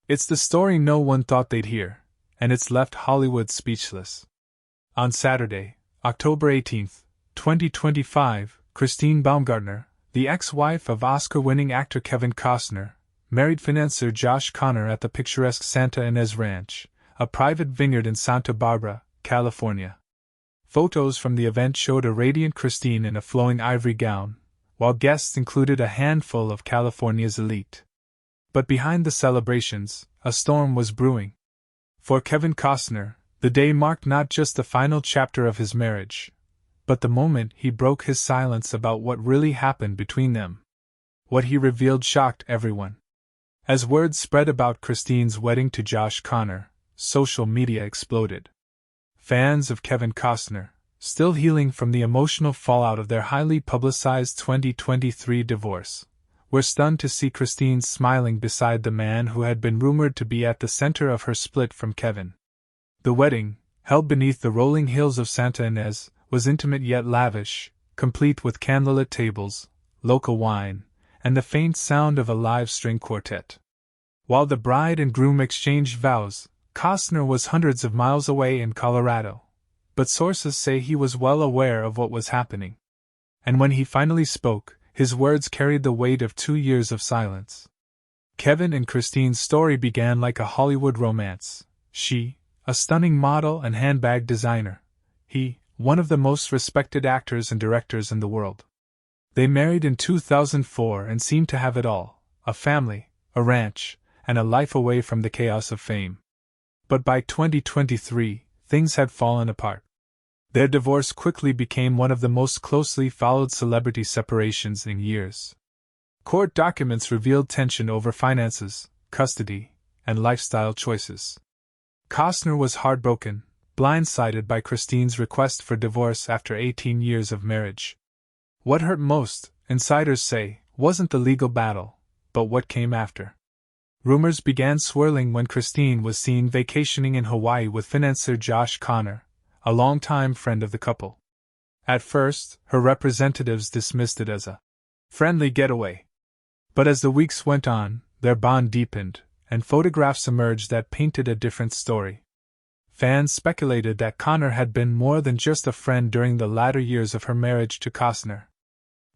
It's the story no one thought they'd hear, and it's left Hollywood speechless. On Saturday, October 18, 2025, Christine Baumgartner, the ex-wife of Oscar-winning actor Kevin Costner, married financier Josh Connor at the picturesque Santa Ynez Ranch, a private vineyard in Santa Barbara, California. Photos from the event showed a radiant Christine in a flowing ivory gown, while guests included a handful of California's elite. But behind the celebrations, a storm was brewing. For Kevin Costner, the day marked not just the final chapter of his marriage, but the moment he broke his silence about what really happened between them. What he revealed shocked everyone. As word spread about Christine's wedding to Josh Connor, social media exploded. Fans of Kevin Costner, still healing from the emotional fallout of their highly publicized 2023 divorce, were stunned to see Christine smiling beside the man who had been rumored to be at the center of her split from Kevin. The wedding, held beneath the rolling hills of Santa Ynez, was intimate yet lavish, complete with candlelit tables, local wine, and the faint sound of a live string quartet. While the bride and groom exchanged vows, Costner was hundreds of miles away in Colorado, but sources say he was well aware of what was happening. And when he finally spoke, his words carried the weight of 2 years of silence. Kevin and Christine's story began like a Hollywood romance. She, a stunning model and handbag designer. He, one of the most respected actors and directors in the world. They married in 2004 and seemed to have it all: a family, a ranch, and a life away from the chaos of fame. But by 2023, things had fallen apart. Their divorce quickly became one of the most closely followed celebrity separations in years. Court documents revealed tension over finances, custody, and lifestyle choices. Costner was heartbroken, blindsided by Christine's request for divorce after 18 years of marriage. What hurt most, insiders say, wasn't the legal battle, but what came after. Rumors began swirling when Christine was seen vacationing in Hawaii with financier Josh Connor, a longtime friend of the couple. At first, her representatives dismissed it as a friendly getaway. But as the weeks went on, their bond deepened, and photographs emerged that painted a different story. Fans speculated that Connor had been more than just a friend during the latter years of her marriage to Costner.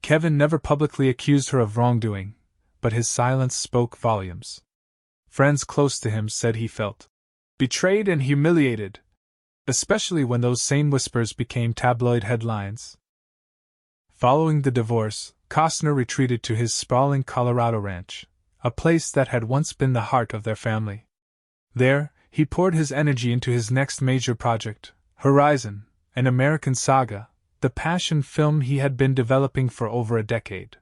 Kevin never publicly accused her of wrongdoing, but his silence spoke volumes. Friends close to him said he felt betrayed and humiliated, especially when those same whispers became tabloid headlines. Following the divorce, Costner retreated to his sprawling Colorado ranch, a place that had once been the heart of their family. There, he poured his energy into his next major project, Horizon, an American saga, the passion film he had been developing for over a decade.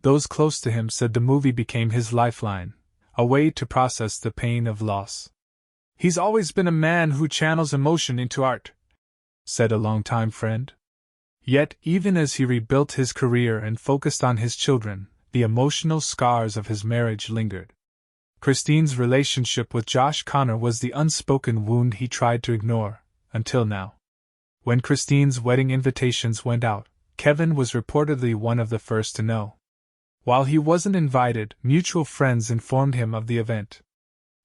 Those close to him said the movie became his lifeline, a way to process the pain of loss. "He's always been a man who channels emotion into art," said a longtime friend. Yet, even as he rebuilt his career and focused on his children, the emotional scars of his marriage lingered. Christine's relationship with Josh Connor was the unspoken wound he tried to ignore, until now. When Christine's wedding invitations went out, Kevin was reportedly one of the first to know. While he wasn't invited, mutual friends informed him of the event.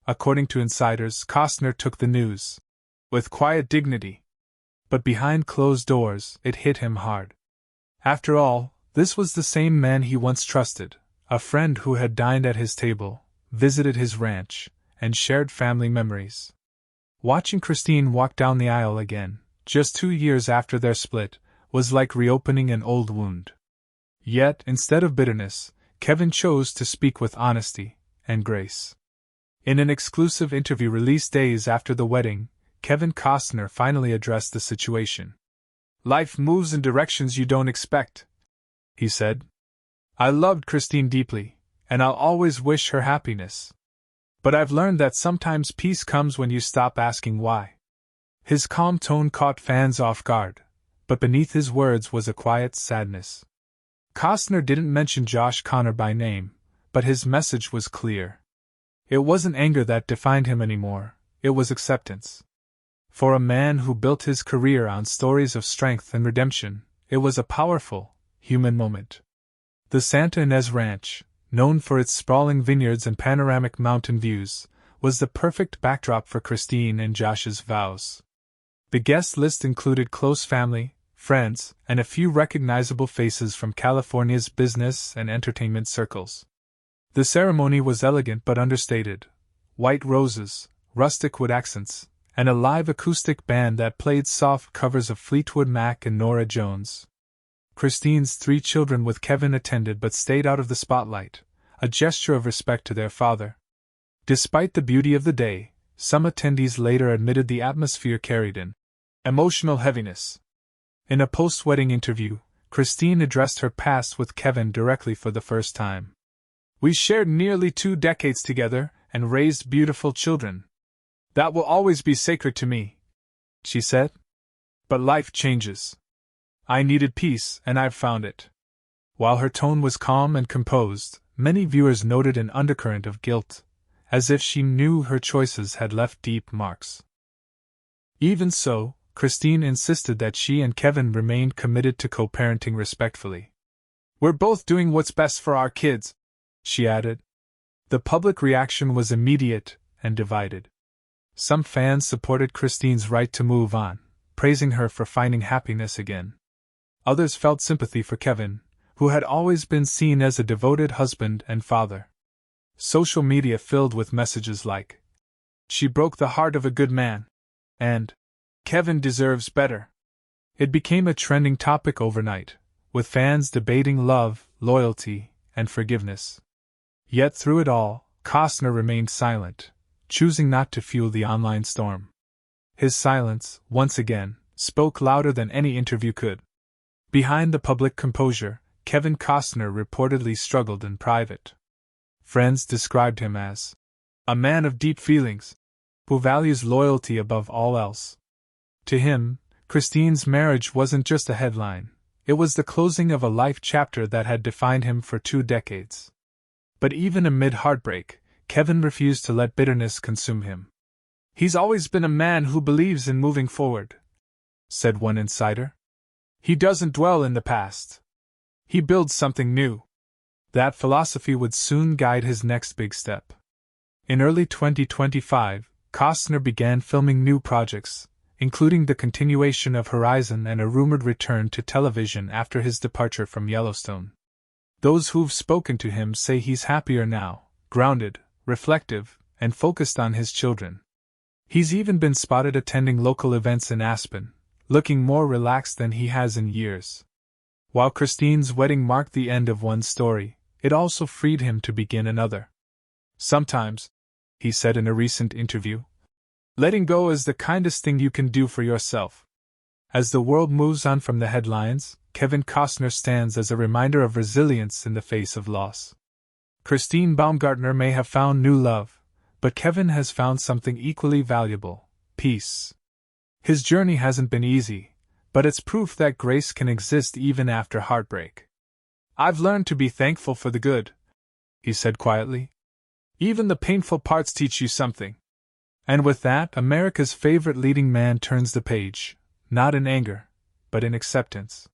According to insiders, Costner took the news with quiet dignity. But behind closed doors, it hit him hard. After all, this was the same man he once trusted, a friend who had dined at his table, visited his ranch, and shared family memories. Watching Christine walk down the aisle again, just 2 years after their split, was like reopening an old wound. Yet, instead of bitterness, Kevin chose to speak with honesty and grace. In an exclusive interview released days after the wedding, Kevin Costner finally addressed the situation. "Life moves in directions you don't expect," he said. "I loved Christine deeply, and I'll always wish her happiness. But I've learned that sometimes peace comes when you stop asking why." His calm tone caught fans off guard, but beneath his words was a quiet sadness. Costner didn't mention Josh Connor by name, but his message was clear. It wasn't anger that defined him anymore, it was acceptance. For a man who built his career on stories of strength and redemption, it was a powerful, human moment. The Santa Ynez Ranch, known for its sprawling vineyards and panoramic mountain views, was the perfect backdrop for Christine and Josh's vows. The guest list included close family, friends, and a few recognizable faces from California's business and entertainment circles. The ceremony was elegant but understated: white roses, rustic wood accents, and a live acoustic band that played soft covers of Fleetwood Mac and Norah Jones. Christine's 3 children with Kevin attended but stayed out of the spotlight, a gesture of respect to their father. Despite the beauty of the day, some attendees later admitted the atmosphere carried an emotional heaviness. In a post-wedding interview, Christine addressed her past with Kevin directly for the first time. "We shared nearly 2 decades together and raised beautiful children. That will always be sacred to me," she said. "But life changes. I needed peace, and I've found it." While her tone was calm and composed, many viewers noted an undercurrent of guilt, as if she knew her choices had left deep marks. Even so, Christine insisted that she and Kevin remained committed to co-parenting respectfully. "We're both doing what's best for our kids," she added. The public reaction was immediate and divided. Some fans supported Christine's right to move on, praising her for finding happiness again. Others felt sympathy for Kevin, who had always been seen as a devoted husband and father. Social media filled with messages like, "She broke the heart of a good man," and "Kevin deserves better." It became a trending topic overnight, with fans debating love, loyalty, and forgiveness. Yet through it all, Costner remained silent, choosing not to fuel the online storm. His silence, once again, spoke louder than any interview could. Behind the public composure, Kevin Costner reportedly struggled in private. Friends described him as a man of deep feelings, who values loyalty above all else. To him, Christine's marriage wasn't just a headline, it was the closing of a life chapter that had defined him for 2 decades. But even amid heartbreak, Kevin refused to let bitterness consume him. "He's always been a man who believes in moving forward," said one insider. "He doesn't dwell in the past. He builds something new." That philosophy would soon guide his next big step. In early 2025, Costner began filming new projects, including the continuation of Horizon and a rumored return to television after his departure from Yellowstone. Those who've spoken to him say he's happier now, grounded, reflective, and focused on his children. He's even been spotted attending local events in Aspen, looking more relaxed than he has in years. While Christine's wedding marked the end of one story, it also freed him to begin another. "Sometimes," he said in a recent interview, "letting go is the kindest thing you can do for yourself." As the world moves on from the headlines, Kevin Costner stands as a reminder of resilience in the face of loss. Christine Baumgartner may have found new love, but Kevin has found something equally valuable: peace. His journey hasn't been easy, but it's proof that grace can exist even after heartbreak. "I've learned to be thankful for the good," he said quietly. "Even the painful parts teach you something." And with that, America's favorite leading man turns the page, not in anger, but in acceptance.